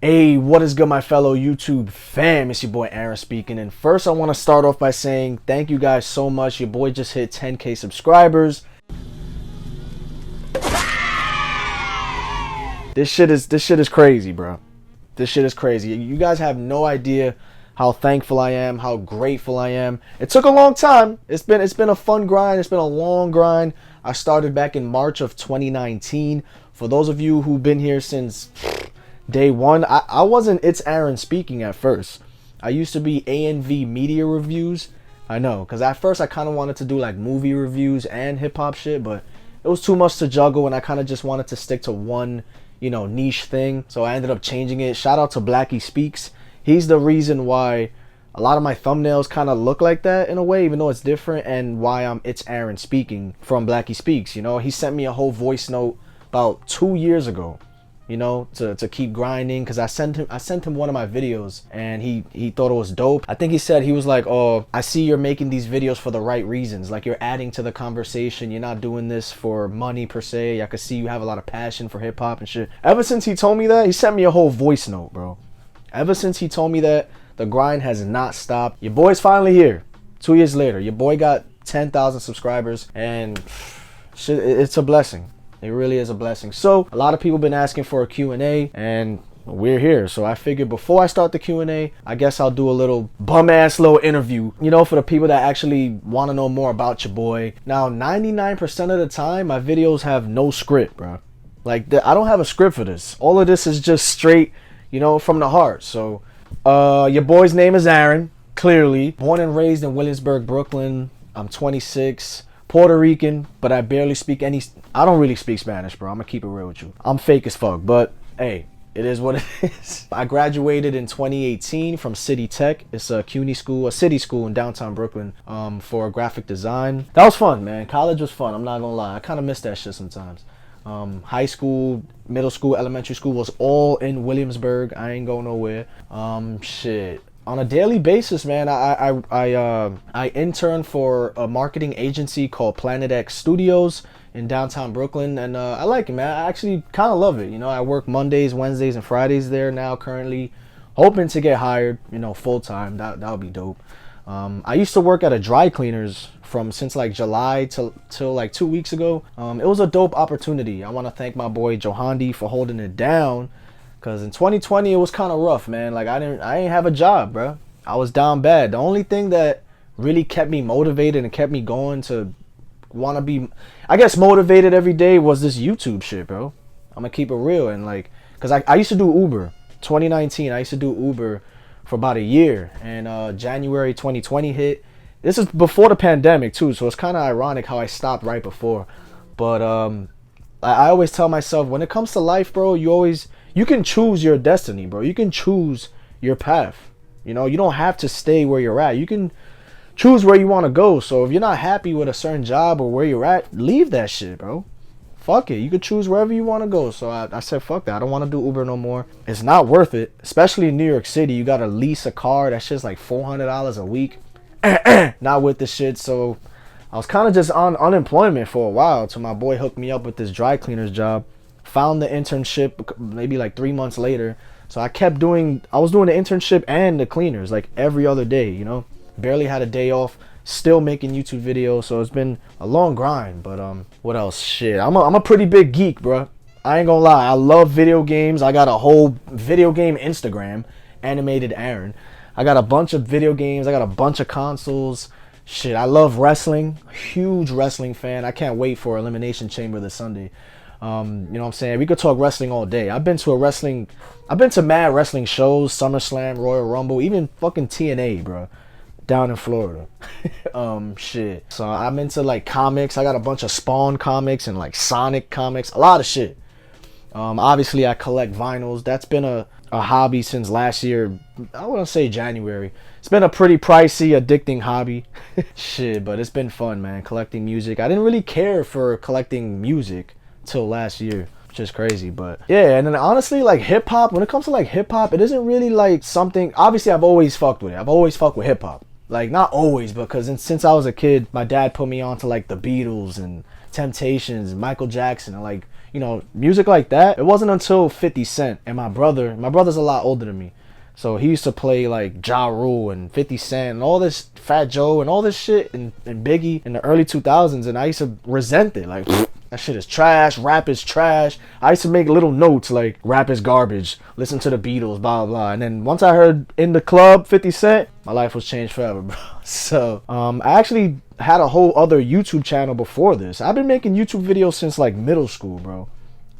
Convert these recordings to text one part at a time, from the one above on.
Hey, what is good, my fellow YouTube fam? It's your boy Aaron speaking. And first, I want to start off by saying thank you guys so much. Your boy just hit 10K subscribers. This shit is crazy, bro. This shit is crazy. You guys have no idea how thankful I am, how grateful I am. It took a long time. It's been a fun grind. It's been a long grind. I started back in March of 2019. For those of you who've been here since day one, I wasn't It's Aaron speaking at first. I used to be ANV Media Reviews. I know, because at first I kind of wanted to do like movie reviews and hip-hop shit, but it was too much to juggle, and I kind of just wanted to stick to one, niche thing. So I ended up changing it. Shout out to Blackie Speaks. He's the reason why a lot of my thumbnails kind of look like that in a way, even though it's different, and why I'm It's Aaron speaking from Blackie Speaks. He sent me a whole voice note about 2 years ago, to keep grinding, because I sent him one of my videos, and he thought it was dope. I think he was like, oh, I see you're making these videos for the right reasons, like you're adding to the conversation, you're not doing this for money per se. I could see you have a lot of passion for hip-hop and shit. Ever since he told me that, he sent me a whole voice note, bro. Ever since he told me that, the grind has not stopped. Your boy's finally here 2 years later. Your boy got 10,000 subscribers, and shit, it's a blessing. It really is a blessing. So a lot of people been asking for a Q&A, and we're here. So I figured before I start the Q&A, I guess I'll do a little bum-ass little interview, for the people that actually want to know more about your boy. Now, 99% of the time, my videos have no script, bro. Like, I don't have a script for this. All of this is just straight, from the heart. So your boy's name is Aaron, clearly. Born and raised in Williamsburg, Brooklyn. I'm 26. Puerto Rican, but I barely speak I don't really speak Spanish, bro. I'm gonna keep it real with you. I'm fake as fuck, but hey, it is what it is. I graduated in 2018 from City Tech. It's a CUNY school, a city school in downtown Brooklyn, for graphic design. That was fun, man. College was fun, I'm not gonna lie. I kind of miss that shit sometimes. High school, middle school, elementary school was all in Williamsburg. I ain't go nowhere. Shit. On a daily basis, man, I intern for a marketing agency called Planet X Studios in downtown Brooklyn, and I like it, man. I actually kind of love it. I work Mondays, Wednesdays, and Fridays there now currently, hoping to get hired, full time. That would be dope. I used to work at a dry cleaners since like July till like 2 weeks ago. It was a dope opportunity. I want to thank my boy Johandi for holding it down. Cause in 2020 it was kind of rough, man. Like I didn't have a job, bro. I was down bad. The only thing that really kept me motivated and kept me going to want to be, I guess, motivated every day was this YouTube shit, bro. I'm gonna keep it real. And like, cause I used to do Uber. 2019, I used to do Uber for about a year, and January 2020 hit. This is before the pandemic too, so it's kind of ironic how I stopped right before. But I always tell myself, when it comes to life, bro, you can choose your destiny, bro. You can choose your path. You don't have to stay where you're at. You can choose where you want to go. So if you're not happy with a certain job or where you're at, leave that shit, bro. Fuck it. You could choose wherever you want to go. So I said, fuck that. I don't want to do Uber no more. It's not worth it. Especially in New York City. You got to lease a car. That shit's like $400 a week. Not with the shit. So I was kind of just on unemployment for a while till my boy hooked me up with this dry cleaner's job. Found the internship maybe like 3 months later. So I was doing the internship and the cleaners like every other day, barely had a day off, still making YouTube videos. So it's been a long grind. But what else? Shit, I'm a pretty big geek, bro. I ain't gonna lie. I love video games. I got a whole video game Instagram, Animated Aaron. I got a bunch of video games. I got a bunch of consoles. Shit, I love wrestling. Huge wrestling fan. I can't wait for Elimination Chamber this Sunday. You know what I'm saying? We could talk wrestling all day. I've been to mad wrestling shows, SummerSlam, Royal Rumble, even fucking TNA, bro, down in Florida. Shit. So I'm into like comics. I got a bunch of Spawn comics and like Sonic comics, a lot of shit. Obviously I collect vinyls. That's been a hobby since last year. I wouldn't say January. It's been a pretty pricey, addicting hobby. Shit, but it's been fun, man, collecting music. I didn't really care for collecting music till last year, which is crazy. But yeah, and then honestly, like hip-hop, when it comes to like hip-hop, it isn't really like something. Obviously I've always fucked with it. I've always fucked with hip-hop. Like, not always, because since I was a kid, my dad put me on to like the Beatles and Temptations and Michael Jackson, and like, you know, music like that. It wasn't until 50 Cent and my brother's a lot older than me. So he used to play like Ja Rule and 50 Cent and all this Fat Joe and all this shit and Biggie in the early 2000s. And I used to resent it. Like, that shit is trash. Rap is trash. I used to make little notes like, rap is garbage. Listen to the Beatles, blah, blah. And then once I heard In the Club, 50 Cent, my life was changed forever, bro. So I actually had a whole other YouTube channel before this. I've been making YouTube videos since like middle school, bro.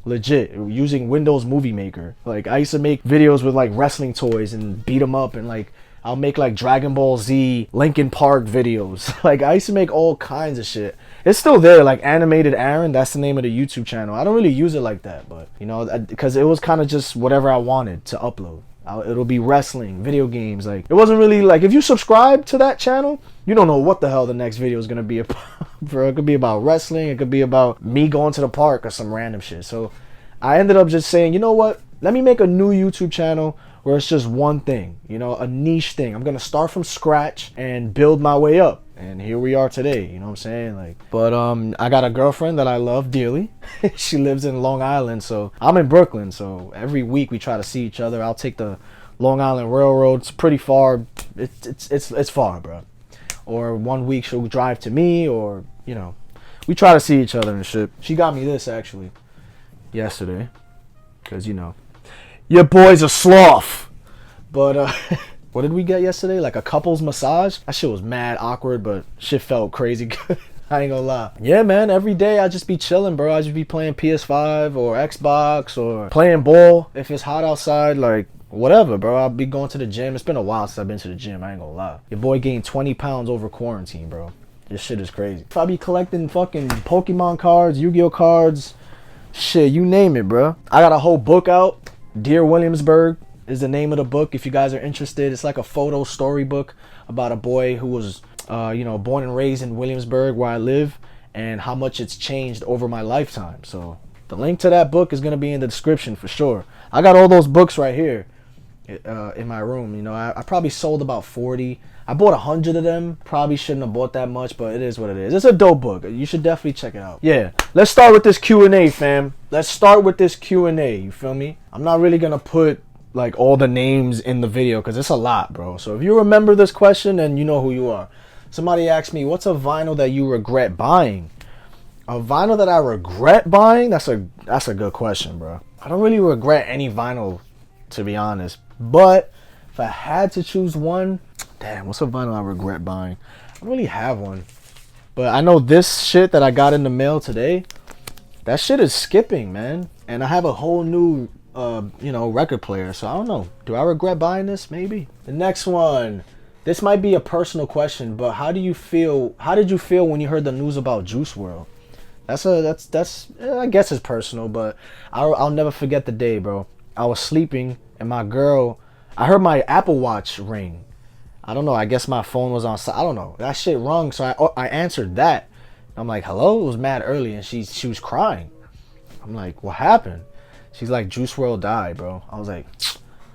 Legit, using Windows Movie Maker. Like, I used to make videos with like wrestling toys and beat them up, and like I'll make like Dragon Ball Z, Linkin Park videos. Like, I used to make all kinds of shit. It's still there, like Animated Aaron. That's the name of the YouTube channel. I don't really use it like that, but you know, because it was kind of just whatever I wanted to upload. It'll be wrestling, video games. Like, it wasn't really like, if you subscribe to that channel, you don't know what the hell the next video is gonna be about. Bro, it could be about wrestling, it could be about me going to the park or some random shit. So I ended up just saying, you know what, let me make a new YouTube channel where it's just one thing, you know, a niche thing. I'm gonna start from scratch and build my way up, and here we are today. You know what I'm saying? Like, but I got a girlfriend that I love dearly. She lives in Long Island, so I'm in Brooklyn. So every week we try to see each other. I'll take the Long Island Railroad. It's pretty far. It's far, bro. Or one week she'll drive to me, or you know, we try to see each other and shit. She got me this actually yesterday, because you know, your boy's a sloth. But what did we get yesterday? Like a couples massage. That shit was mad awkward, but shit felt crazy good. I ain't gonna lie. Yeah, man, every day I just be chilling, bro. I just be playing PS5 or Xbox or playing ball if it's hot outside. Like, whatever, bro. I'll be going to the gym. It's been a while since I've been to the gym. I ain't gonna lie. Your boy gained 20 pounds over quarantine, bro. This shit is crazy. If I be collecting fucking Pokemon cards, Yu-Gi-Oh cards, shit, you name it, bro. I got a whole book out. Dear Williamsburg is the name of the book, if you guys are interested. It's like a photo storybook about a boy who was you know, born and raised in Williamsburg, where I live, and how much it's changed over my lifetime. So the link to that book is going to be in the description for sure. I got all those books right here in my room. You know, I probably sold about 40. I bought 100 of them. Probably shouldn't have bought that much, but it is what it is. It's a dope book. You should definitely check it out. Yeah, let's start with this Q&A, fam. Let's start with this Q&A. You feel me? I'm not really going to put like all the names in the video because it's a lot, bro. So if you remember this question, then you know who you are. Somebody asked me, what's a vinyl that you regret buying? A vinyl that I regret buying? That's a good question, bro. I don't really regret any vinyl, to be honest. But if I had to choose one, damn, what's a vinyl I regret buying? I don't really have one. But I know this shit that I got in the mail today, that shit is skipping, man. And I have a whole new you know, record player. So I don't know. Do I regret buying this? Maybe. The next one. This might be a personal question, but how did you feel when you heard the news about Juice WRLD? That's I guess it's personal, but I'll never forget the day, bro. I was sleeping and I heard my Apple Watch ring. I don't know, I guess my phone was on, I don't know. That shit rung, so I answered that. I'm like, hello? It was mad early, and she was crying. I'm like, what happened? She's like, Juice WRLD died, bro. I was like,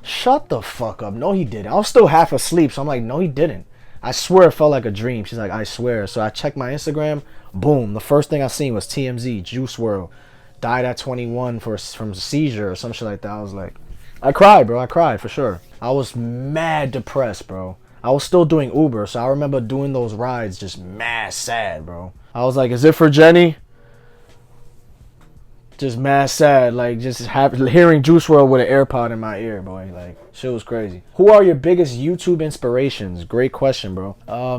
shut the fuck up. No, he didn't. I was still half asleep, so I'm like, no, he didn't. I swear it felt like a dream. She's like, I swear. So I checked my Instagram. Boom. The first thing I seen was TMZ. Juice WRLD died at 21 from a seizure or some shit like that. I was like, I cried, bro. I cried for sure. I was mad depressed, bro. I was still doing Uber, so I remember doing those rides just mad sad, bro. I was like, is it for Jenny? Just mad sad, like just hearing Juice WRLD with an AirPod in my ear, boy. Like, shit was crazy. Who are your biggest YouTube inspirations? Great question, bro.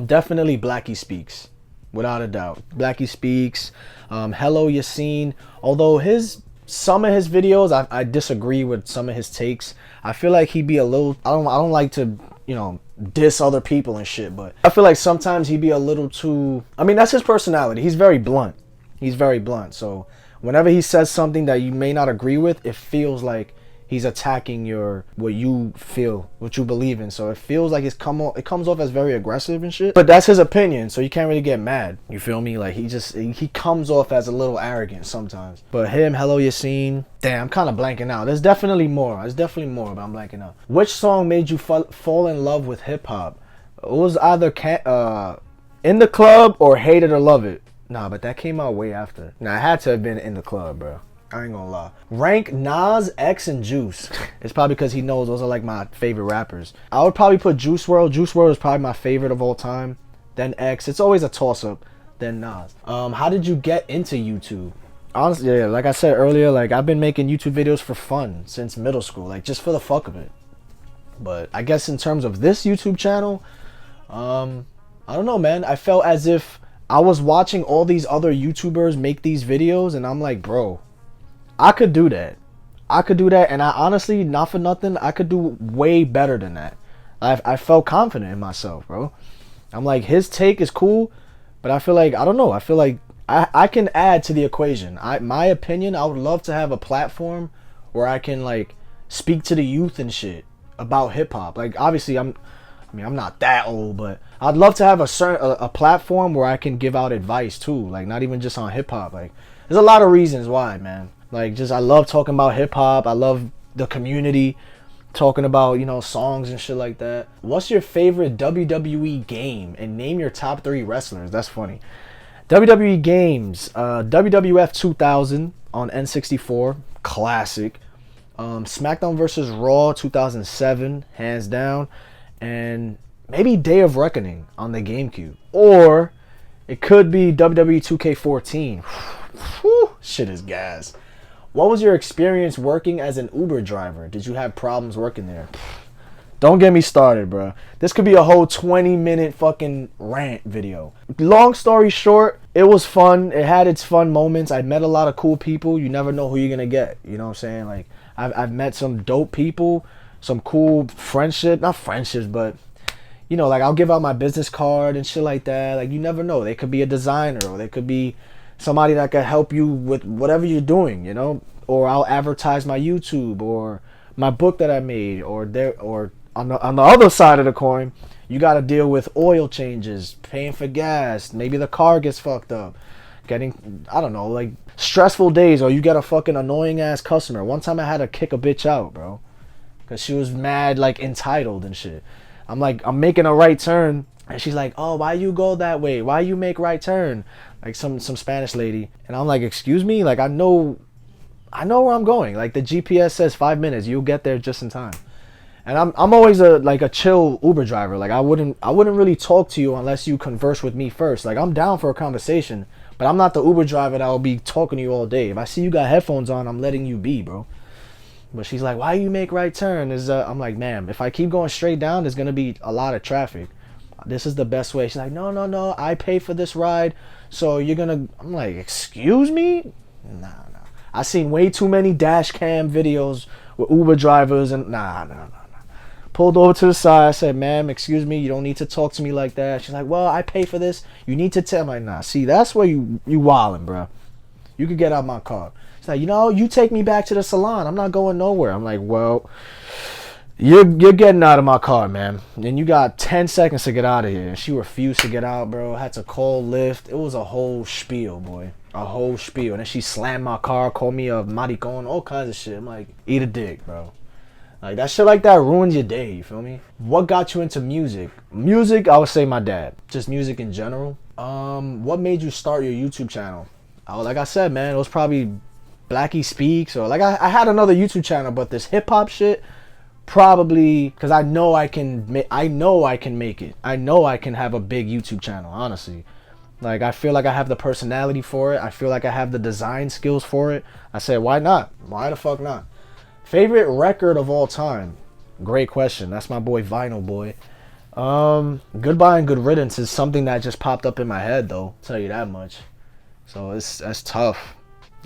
Definitely Blackie Speaks, without a doubt. Blackie Speaks, Hello Yassine. Although some of his videos, I disagree with some of his takes. I feel like he'd be a little. I don't like to, you know, diss other people and shit, but I feel like sometimes he'd be a little too. I mean, that's his personality. He's very blunt. So whenever he says something that you may not agree with, it feels like he's attacking what you feel, what you believe in. So it feels like it comes off as very aggressive and shit. But that's his opinion, so you can't really get mad. You feel me? Like he comes off as a little arrogant sometimes. But him, Hello Yassine. Damn, I'm kind of blanking out. There's definitely more. But I'm blanking out. Which song made you fall in love with hip hop? It was either In the Club or Hate It or Love It. Nah, but that came out way after. Nah, it had to have been In the Club, bro. I ain't gonna lie. Rank Nas, X, and Juice. It's probably because he knows those are like my favorite rappers. I would probably put Juice WRLD. Juice WRLD is probably my favorite of all time. Then X. It's always a toss-up. Then Nas. How did you get into YouTube? Honestly, yeah, like I said earlier, like I've been making YouTube videos for fun since middle school, like just for the fuck of it. But I guess in terms of this YouTube channel, I don't know, man. I felt as if I was watching all these other YouTubers make these videos, and I'm like, bro, I could do that. I could do that, and I honestly, not for nothing, I could do way better than that. I felt confident in myself, bro. I'm like, his take is cool, but I feel like, I don't know, I feel like I can add to the equation. My opinion, I would love to have a platform where I can like speak to the youth and shit about hip hop. Like obviously I'm not that old, but I'd love to have a platform where I can give out advice too, like not even just on hip hop. Like there's a lot of reasons why, man. Like just I love talking about hip hop. I love the community, talking about, you know, songs and shit like that. What's your favorite WWE game and name your top 3 wrestlers? That's funny. WWE games, WWF 2000 on N64, classic. SmackDown vs. Raw 2007, hands down. And maybe Day of Reckoning on the GameCube. Or it could be WWE 2K14. Shit is gas. What was your experience working as an Uber driver? Did you have problems working there? Don't get me started, bro. This could be a whole 20-minute fucking rant video. Long story short, it was fun. It had its fun moments. I met a lot of cool people. You never know who you're gonna get. You know what I'm saying? Like, I've met some dope people, some cool friendship. Not friendships, but, you know, like, I'll give out my business card and shit like that. Like, you never know. They could be a designer, or they could be somebody that could help you with whatever you're doing, you know? Or I'll advertise my YouTube, or my book that I made, or on the other side of the coin, you got to deal with oil changes, paying for gas, maybe the car gets fucked up, getting, I don't know, like stressful days, or you get a fucking annoying ass customer. One time I had to kick a bitch out, bro, because she was mad, like entitled and shit. I'm like, I'm making a right turn, and she's like, oh, why you go that way? Why you make right turn? Like some Spanish lady. And I'm like, excuse me? Like, I know where I'm going. Like, the GPS says 5 minutes. You'll get there just in time. And I'm always a chill Uber driver. Like, I wouldn't really talk to you unless you converse with me first. Like, I'm down for a conversation, but I'm not the Uber driver that will be talking to you all day. If I see you got headphones on, I'm letting you be, bro. But she's like, why you make right turn? I'm like, ma'am, if I keep going straight down, there's gonna be a lot of traffic. This is the best way. She's like, no, I pay for this ride, so you're gonna. I'm like, excuse me? Nah. I seen way too many dash cam videos with Uber drivers, and nah. Pulled over to the side. I said, ma'am, excuse me, you don't need to talk to me like that. She's like, well, I pay for this. You need to tell. I'm like, nah. See, that's where you wildin', bro. You could get out my car. She's like, you take me back to the salon. I'm not going nowhere. I'm like, well, you're getting out of my car, man. And you got 10 seconds to get out of here. And she refused to get out, bro. Had to call Lyft. It was a whole spiel, boy. A whole spiel. And then she slammed my car, called me a maricon, all kinds of shit. I'm like, eat a dick, bro. Like, that shit like that ruins your day, you feel me? What got you into music? Music, I would say my dad. Just music in general. What made you start your YouTube channel? Like I said, man, it was probably Blackie Speaks, or like I had another YouTube channel, but this hip hop shit, probably because I know I can make it. I know I can have a big YouTube channel, honestly. Like, I feel like I have the personality for it. I feel like I have the design skills for it. I said, why not? Why the fuck not? Favorite record of all time? Great question. That's my boy Vinyl Boy. Goodbye and Good Riddance is something that just popped up in my head, though. I'll tell you that much. So that's tough.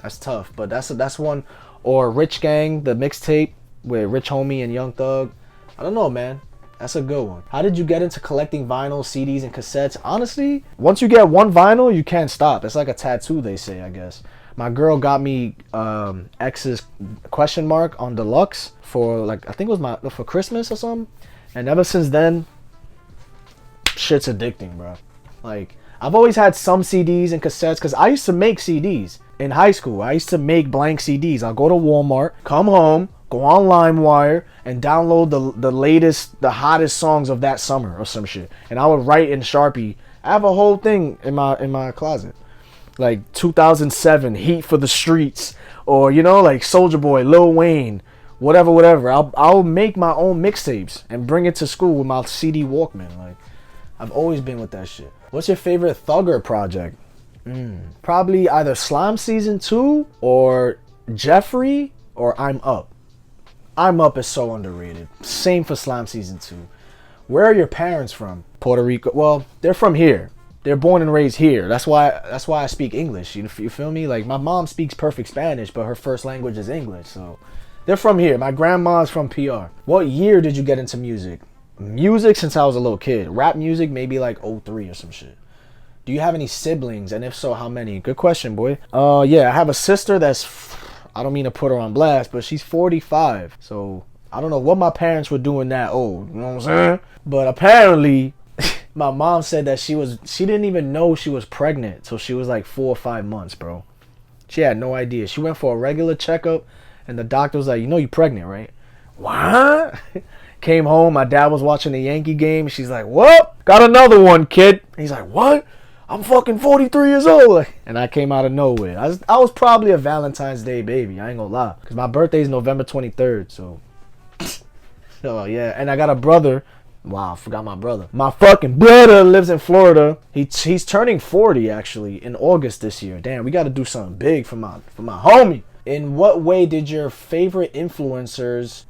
That's tough. But that's one. Or Rich Gang, the mixtape with Rich Homie and Young Thug. I don't know, man. That's a good one. How did you get into collecting vinyl, CDs, and cassettes? Honestly, once you get one vinyl, you can't stop. It's like a tattoo, they say, I guess. My girl got me X's question mark on deluxe for, like, I think it was for Christmas or something. And ever since then, shit's addicting, bro. Like, I've always had some CDs and cassettes, because I used to make CDs in high school. I used to make blank CDs. I'll go to Walmart, come home, go on LimeWire, and download the latest, the hottest songs of that summer or some shit. And I would write in Sharpie. I have a whole thing in my closet. Like 2007, Heat for the Streets, or you know, like Soldier Boy, Lil Wayne, whatever. I'll make my own mixtapes and bring it to school with my CD Walkman. Like, I've always been with that shit. What's your favorite Thugger project? Probably either Slime Season 2 or Jeffrey or I'm Up. I'm Up is so underrated. Same for Slime Season 2. Where are your parents from? Puerto Rico. Well, they're from here. They're born and raised here. That's why I speak English. You feel me? Like, my mom speaks perfect Spanish, but her first language is English. So they're from here. My grandma's from PR. What year did you get into music? Music since I was a little kid. Rap music maybe like 03 or some shit. Do you have any siblings? And if so, how many? Good question, boy. Yeah, I have a sister that's, I don't mean to put her on blast, but she's 45. So I don't know what my parents were doing that old. You know what I'm saying? But apparently, my mom said that she didn't even know she was pregnant till she was like 4 or 5 months, bro. She had no idea. She went for a regular checkup, and the doctor was like, you know you're pregnant, right? What? Came home, my dad was watching the Yankee game. She's like, what? Got another one, kid. And he's like, what? I'm fucking 43 years old. And I came out of nowhere. I was probably a Valentine's Day baby. I ain't gonna lie. Because my birthday is November 23rd, so. So, yeah. And I got a brother. Wow, I forgot my brother. My fucking brother lives in Florida. He's turning 40, actually, in August this year. Damn, we got to do something big for my homie. In what way did your favorite influencers,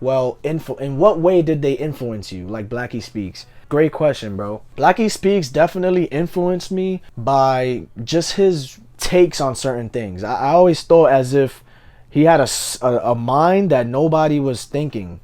in what way did they influence you? Like Blackie Speaks. Great question, bro. Blackie Speaks definitely influenced me by just his takes on certain things. I always thought as if he had a mind that nobody was thinking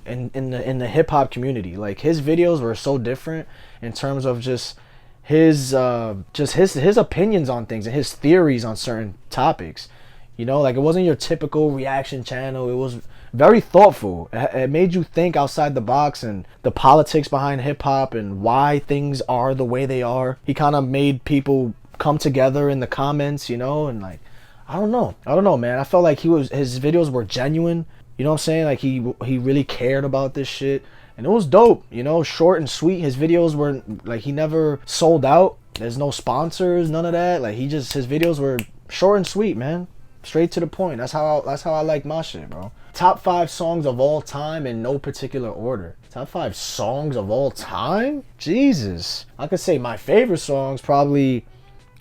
in the hip hop community. Like, his videos were so different in terms of just his opinions on things and his theories on certain topics. You know, like, it wasn't your typical reaction channel. It was very thoughtful. It made you think outside the box and the politics behind hip hop and why things are the way they are. He kind of made people come together in the comments, you know, and like, I don't know, man. I felt like his videos were genuine. You know what I'm saying? Like, he really cared about this shit, and it was dope. You know, short and sweet. His videos were like, he never sold out. There's no sponsors, none of that. Like, his videos were short and sweet, man. Straight to the point. That's how I like my shit, bro. Top 5 songs of all time in no particular order. Top 5 songs of all time? Jesus. I could say my favorite songs probably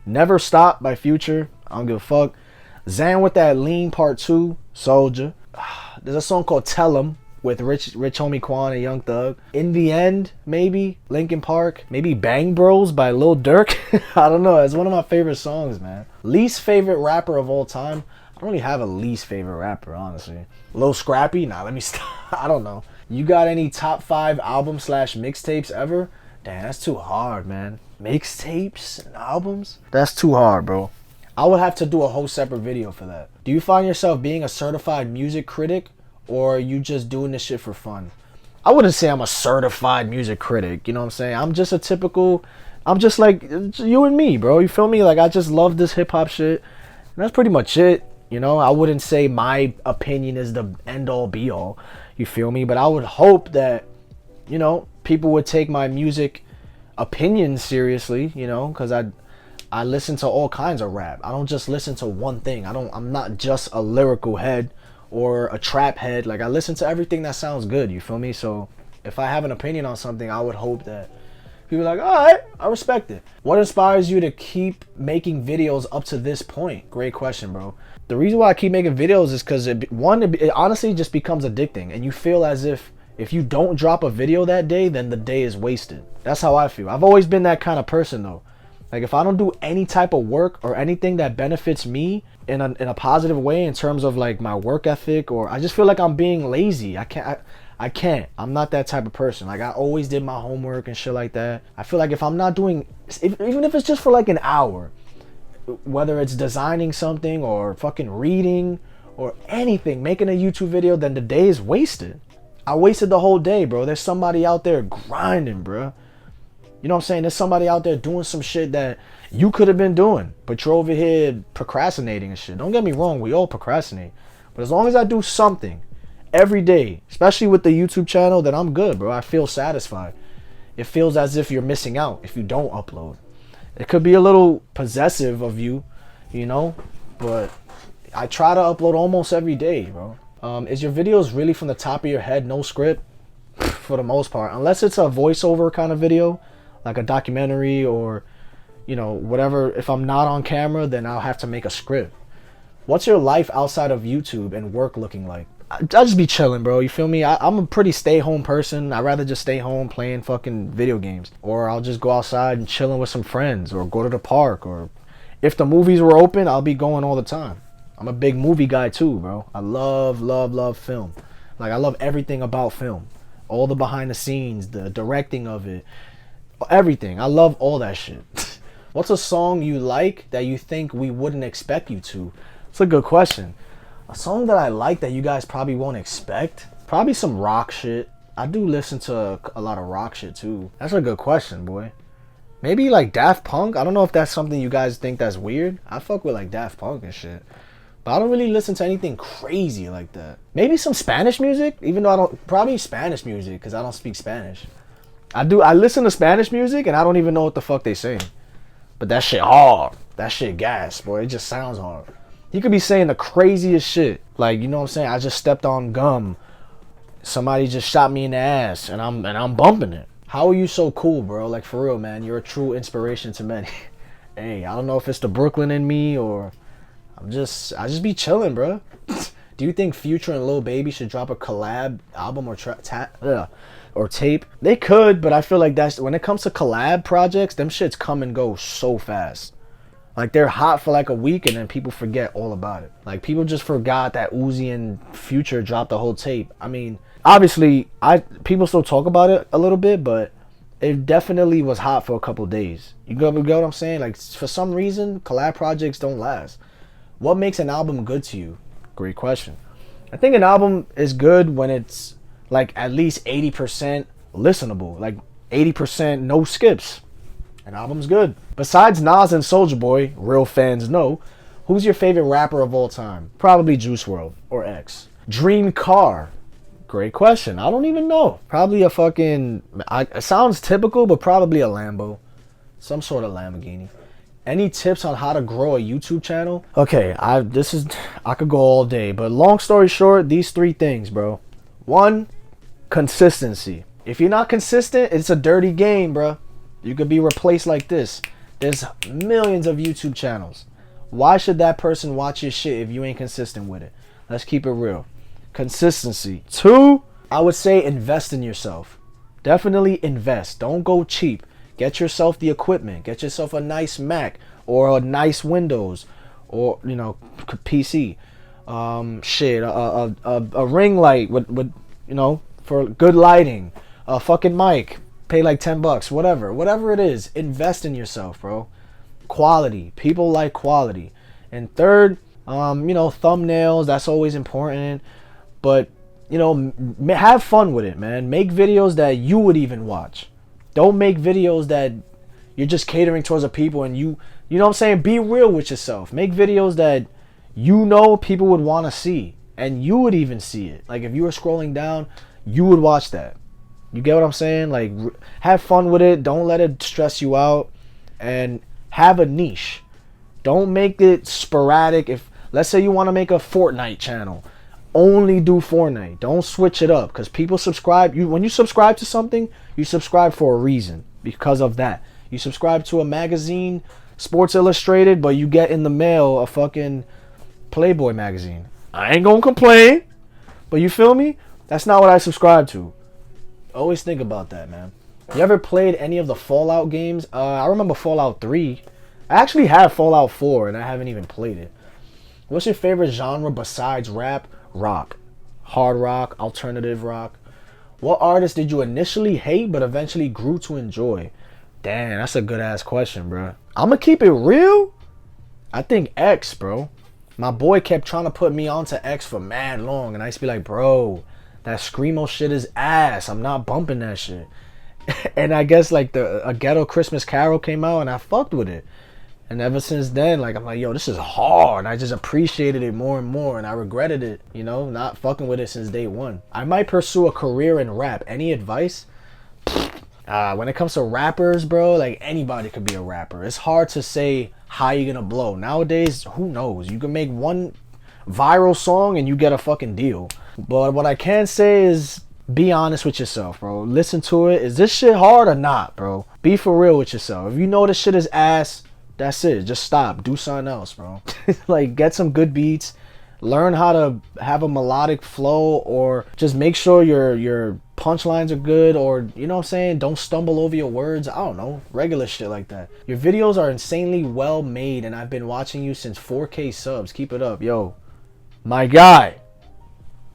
Never Stop by Future. I don't give a fuck. Xan with That Lean Part 2, Soldier. There's a song called Tell 'Em with Rich Homie Quan and Young Thug. In the End, maybe. Linkin Park. Maybe Bang Bros by Lil Durk. I don't know. It's one of my favorite songs, man. Least favorite rapper of all time? I don't really have a least favorite rapper, honestly. Lil Scrappy? Nah, let me stop. I don't know. You got any top 5 albums / mixtapes ever? Damn, that's too hard, man. Mixtapes and albums? That's too hard, bro. I would have to do a whole separate video for that. Do you find yourself being a certified music critic, or are you just doing this shit for fun? I wouldn't say I'm a certified music critic, you know what I'm saying? I'm just like you and me, bro. You feel me? Like, I just love this hip hop shit. And that's pretty much it. You know, I wouldn't say my opinion is the end all be all. You feel me? But I would hope that, you know, people would take my music opinions seriously, you know, because I listen to all kinds of rap. I don't just listen to one thing. I'm not just a lyrical head or a trap head. Like, I listen to everything that sounds good, you feel me? So if I have an opinion on something, I would hope that people are like, all right, I respect it. What inspires you to keep making videos up to this point? Great question, bro. The reason why I keep making videos is because it honestly just becomes addicting, and you feel as if you don't drop a video that day, then the day is wasted. That's how I feel. I've always been that kind of person, though. Like, if I don't do any type of work or anything that benefits me in a positive way in terms of like my work ethic, or I just feel like I'm being lazy. I can't. I'm not that type of person. Like, I always did my homework and shit like that. I feel like if I'm not doing, even if it's just for like an hour, whether it's designing something or fucking reading or anything, making a YouTube video, then the day is wasted. I wasted the whole day, bro. There's somebody out there grinding, bro. You know what I'm saying? There's somebody out there doing some shit that you could have been doing, but you're over here procrastinating and shit. Don't get me wrong, we all procrastinate. But as long as I do something every day, especially with the YouTube channel, then I'm good, bro. I feel satisfied. It feels as if you're missing out if you don't upload. It could be a little possessive of you, you know, but I try to upload almost every day, bro. Is your videos really from the top of your head, no script? For the most part, unless it's a voiceover kind of video, like a documentary or, you know, whatever. If I'm not on camera, then I'll have to make a script. What's your life outside of YouTube and work looking like? I'll just be chilling, bro. You feel me? I'm a pretty stay-home person. I'd rather just stay home playing fucking video games. Or I'll just go outside and chilling with some friends. Or go to the park. Or if the movies were open, I'll be going all the time. I'm a big movie guy too, bro. I love film. Like, I love everything about film. All the behind the scenes, the directing of it. Everything. I love all that shit. What's a song you like that you think we wouldn't expect you to? It's a good question. A song that I like that you guys probably won't expect? Probably some rock shit. I do listen to a lot of rock shit too. That's a good question, boy. Maybe like Daft Punk? I don't know if that's something you guys think that's weird. I fuck with like Daft Punk and shit. But I don't really listen to anything crazy like that. Maybe some Spanish music? Even though I don't... Probably Spanish music because I don't speak Spanish. I listen to Spanish music and I don't even know what the fuck they saying. But that shit hard. That shit gas, boy. It just sounds hard. He could be saying the craziest shit. Like, you know what I'm saying? I just stepped on gum. Somebody just shot me in the ass and I'm bumping it. How are you so cool, bro? Like, for real, man. You're a true inspiration to many. Hey, I don't know if it's the Brooklyn in me or I just be chilling, bro. Do you think Future and Lil Baby should drop a collab album or tape? They could, but I feel like that's when it comes to collab projects, them shits come and go so fast. Like, they're hot for like a week and then people forget all about it. Like, people just forgot that Uzi and Future dropped the whole tape. I mean, obviously, people still talk about it a little bit, but it definitely was hot for a couple days. You get what I'm saying? Like, for some reason, collab projects don't last. What makes an album good to you? Great question. I think an album is good when it's like at least 80% listenable. Like 80% no skips. An album's good. Besides Nas and Soulja Boy, real fans know, who's your favorite rapper of all time? Probably Juice WRLD or X. Dream car. Great question. I don't even know. Probably a fucking... it sounds typical, but probably a Lambo. Some sort of Lamborghini. Any tips on how to grow a YouTube channel? Okay, I could go all day, but long story short, these 3 things, bro. 1, consistency. If you're not consistent, it's a dirty game, bro. You could be replaced like this. There's millions of YouTube channels. Why should that person watch your shit if you ain't consistent with it? Let's keep it real. Consistency. 2, I would say invest in yourself. Definitely invest. Don't go cheap. Get yourself the equipment. Get yourself a nice Mac or a nice Windows or, you know, PC. A ring light with you know, for good lighting. A fucking mic. Pay like $10, whatever it is. Invest in yourself, bro. Quality. People like quality. And 3rd, you know, thumbnails. That's always important. But, you know, have fun with it, man. Make videos that you would even watch. Don't make videos that you're just catering towards the people and you know what I'm saying? Be real with yourself. Make videos that you know people would want to see and you would even see it. Like, if you were scrolling down, you would watch that. You get what I'm saying? Like, have fun with it. Don't let it stress you out. And have a niche. Don't make it sporadic. If, let's say you want to make a Fortnite channel, only do Fortnite. Don't switch it up. Because people subscribe. When you subscribe to something, you subscribe for a reason. Because of that. You subscribe to a magazine, Sports Illustrated, but you get in the mail a fucking Playboy magazine. I ain't gonna complain. But you feel me? That's not what I subscribe to. Always think about that, man. You ever played any of the Fallout games? I remember Fallout 3. I actually have Fallout 4 and I haven't even played it. What's your favorite genre besides rap? Rock. Hard rock, alternative rock. What artist did you initially hate but eventually grew to enjoy? Damn, that's a good ass question, bro. I'm gonna keep it real. I think X, bro. My boy kept trying to put me onto X for mad long and I used to be like, bro, that screamo shit is ass. I'm not bumping that shit. And I guess like a Ghetto Christmas Carol came out and I fucked with it. And ever since then, like, I'm like, yo, this is hard. I just appreciated it more and more and I regretted it, you know, not fucking with it since day one. I might pursue a career in rap. Any advice? When it comes to rappers, bro, like anybody could be a rapper. It's hard to say how you're gonna blow. Nowadays, who knows? You can make one viral song and you get a fucking deal. But what I can say is be honest with yourself, bro. Listen to it. Is this shit hard or not, bro? Be for real with yourself. If you know this shit is ass, that's it. Just stop. Do something else, bro. Like, get some good beats. Learn how to have a melodic flow, or just make sure your punchlines are good, or, you know what I'm saying, don't stumble over your words. I don't know, regular shit like that. Your videos are insanely well made, and I've been watching you since 4K subs. Keep it up. Yo, my guy,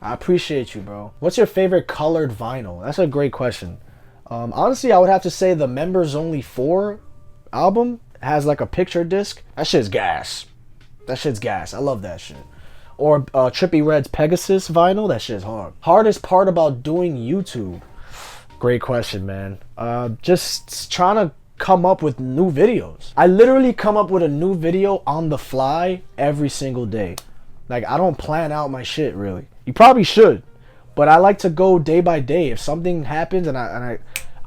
I appreciate you, bro. What's your favorite colored vinyl? That's a great question. Honestly, I would have to say the Members Only 4 album has like a picture disc. That shit's gas. That shit's gas. I love that shit. Or Trippie Redd's Pegasus vinyl. That shit's hard. Hardest part about doing YouTube? Great question, man. Just trying to come up with new videos. I literally come up with a new video on the fly every single day. Like, I don't plan out my shit, really. You probably should, but I like to go day by day. If something happens and I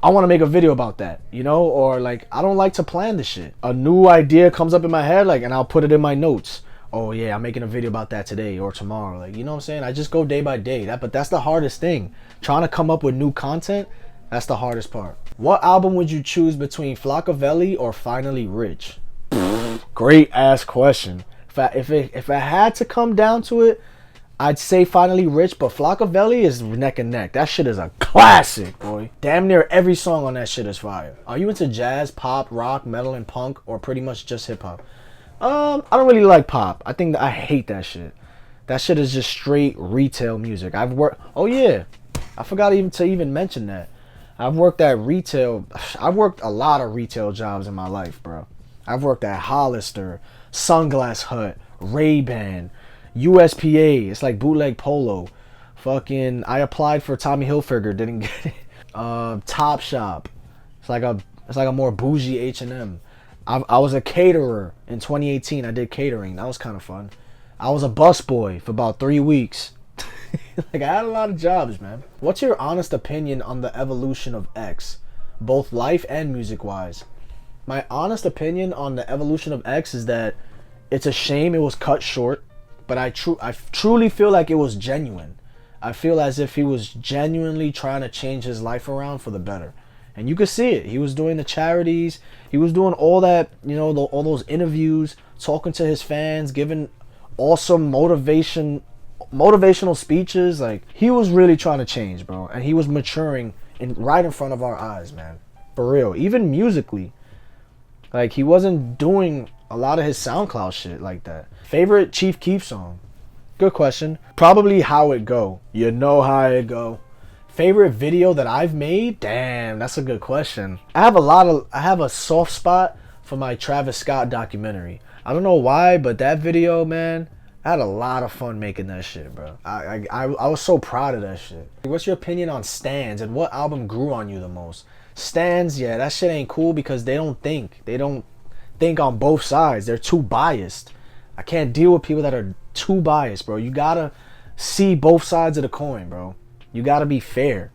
want to make a video about that, you know, or like, I don't like to plan the shit. A new idea comes up in my head, like, and I'll put it in my notes. Oh yeah, I'm making a video about that today or tomorrow. Like, you know what I'm saying? I just go day by day. But that's the hardest thing. Trying to come up with new content, that's the hardest part. What album would you choose between Flockavelli or Finally Rich? Great ass question. If I had to come down to it, I'd say Finally Rich, but Flockavelli is neck and neck. That shit is a classic, boy. Damn near every song on that shit is fire. Are you into jazz, pop, rock, metal, and punk, or pretty much just hip hop? I don't really like pop. I hate that shit. That shit is just straight retail music. Oh yeah, I forgot to even mention that. I've worked at retail. I've worked a lot of retail jobs in my life, bro. I've worked at Hollister, Sunglass Hut, Ray-Ban, USPA. It's like bootleg polo. Fucking, I applied for Tommy Hilfiger, didn't get it. Top Shop. It's like a more bougie H&M. I was a caterer in 2018. I did catering. That was kind of fun. I was a busboy for about 3 weeks. Like, I had a lot of jobs, man. What's your honest opinion on the evolution of X, both life and music-wise? My honest opinion on the evolution of X is that it's a shame it was cut short, but I truly feel like it was genuine. I feel as if he was genuinely trying to change his life around for the better. And you could see it. He was doing the charities. He was doing all that, you know, all those interviews, talking to his fans, giving awesome motivational speeches. Like, he was really trying to change, bro. And he was maturing right in front of our eyes, man. For real. Even musically. Like, he wasn't doing a lot of his SoundCloud shit like that. Favorite Chief Keef song? Good question. Probably How It Go. You know how it go. Favorite video that I've made? Damn, that's a good question. I have a soft spot for my Travis Scott documentary. I don't know why, but that video, man, I had a lot of fun making that shit, bro. I was so proud of that shit. What's your opinion on stans, and what album grew on you the most? Stans, yeah, that shit ain't cool because they don't think on both sides. They're too biased. I can't deal with people that are too biased, bro. You gotta see both sides of the coin, bro. You gotta be fair.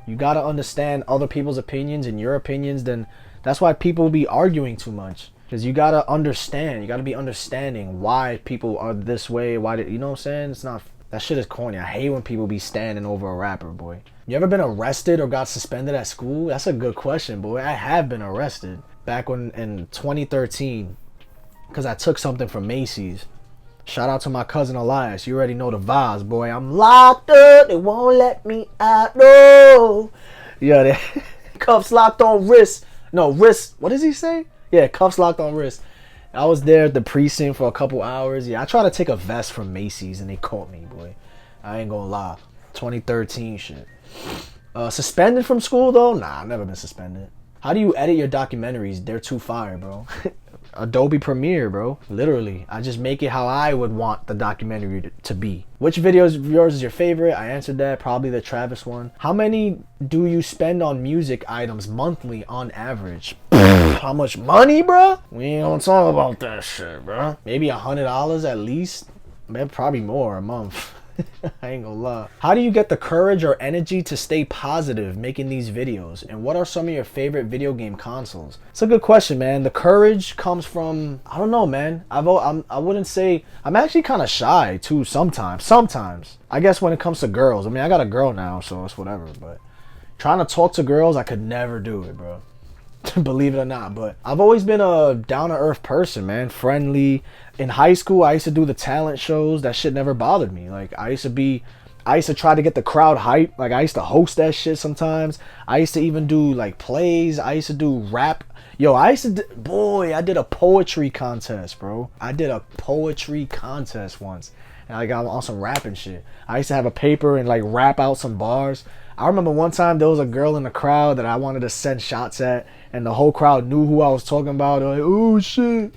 You gotta understand other people's opinions and your opinions. Then that's why people be arguing too much. Because you gotta understand. You gotta be understanding why people are this way. You know what I'm saying? It's not. That shit is corny. I hate when people be standing over a rapper, boy. You ever been arrested or got suspended at school? That's a good question, boy. I have been arrested back in 2013 because I took something from Macy's. Shout out to my cousin Elias. You already know the vibes, boy. I'm locked up. They won't let me out. No. Yeah, they cuffs locked on wrist. No, wrist. What does he say? Yeah, cuffs locked on wrist. I was there at the precinct for a couple hours. Yeah, I tried to take a vest from Macy's and they caught me, boy. I ain't gonna lie. 2013 shit. Suspended from school, though? Nah, I've never been suspended. How do you edit your documentaries? They're too fire, bro. Adobe Premiere, bro. Literally. I just make it how I would want the documentary to be. Which video of yours is your favorite? I answered that. Probably the Travis one. How many do you spend on music items monthly on average? How much money, bro? We ain't gonna talk about that shit, bro. Maybe $100 at least. Maybe probably more a month. I ain't gonna lie. How do you get the courage or energy to stay positive making these videos? And what are some of your favorite video game consoles? It's a good question, man. The courage comes from, I don't know, man. I wouldn't say, I'm actually kind of shy too sometimes. I guess when it comes to girls. I mean, I got a girl now, so it's whatever. But trying to talk to girls, I could never do it, bro. Believe it or not. But I've always been a down-to-earth person, man. Friendly. In high school, I used to do the talent shows. That shit never bothered me. Like, I used to try to get the crowd hype. Like, I used to host that shit sometimes. I used to even do like plays. I used to do rap. Yo, I did a poetry contest, bro. I did a poetry contest once. And I got on some rapping shit. I used to have a paper and like rap out some bars. I remember one time there was a girl in the crowd that I wanted to send shots at, and the whole crowd knew who I was talking about. They're like, oh shit.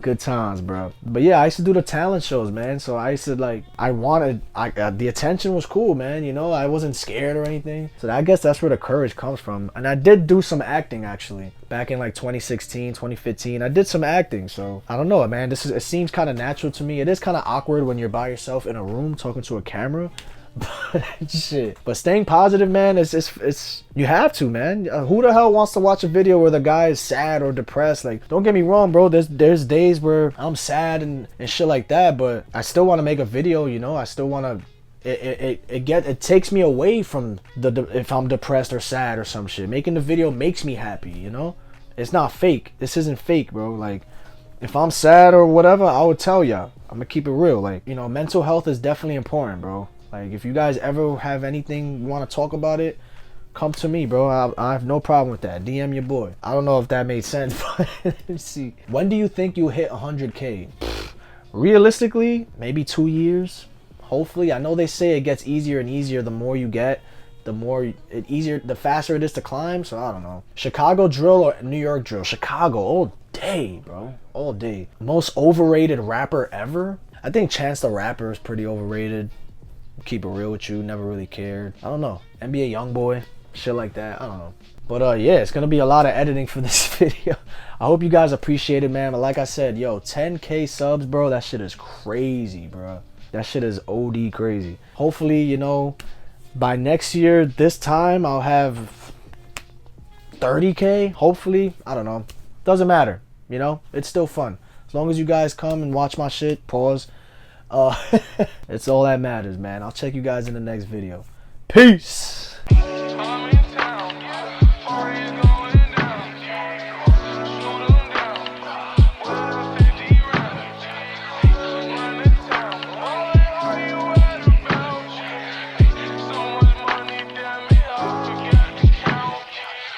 Good times, bro. But yeah, I used to do the talent shows, man. So I used to like, the attention was cool, man. You know, I wasn't scared or anything. So I guess that's where the courage comes from. And I did do some acting actually back in like 2016, 2015. I did some acting. So I don't know, man. It seems kind of natural to me. It is kind of awkward when you're by yourself in a room talking to a camera. But shit. But staying positive, man, it's you have to, man. Who the hell wants to watch a video where the guy is sad or depressed? Like, don't get me wrong, bro. There's days where I'm sad and shit like that, but I still want to make a video, you know. I still want to. It takes me away from if I'm depressed or sad or some shit. Making the video makes me happy, you know. It's not fake. This isn't fake, bro. Like, if I'm sad or whatever, I would tell y'all. I'm gonna keep it real. Like, you know, mental health is definitely important, bro. Like, if you guys ever have anything you want to talk about it, come to me, bro. I have no problem with that. DM your boy. I don't know if that made sense, but let's see. When do you think you'll hit 100K? Realistically, maybe 2 years. Hopefully. I know they say it gets easier and easier the more you get. The faster it is to climb. So I don't know. Chicago drill or New York drill? Chicago all day, bro. All day. Most overrated rapper ever? I think Chance the Rapper is pretty overrated. Keep it real with you, never really cared. I don't know. NBA Youngboy, shit like that. I don't know. But yeah, it's gonna be a lot of editing for this video. I hope you guys appreciate it, man. But like I said, yo, 10K subs, bro. That shit is crazy, bro. That shit is OD crazy. Hopefully, you know, by next year, this time, I'll have 30K. Hopefully, I don't know. Doesn't matter, you know. It's still fun as long as you guys come and watch my shit. Pause. It's all that matters, man. I'll check you guys in the next video. Peace.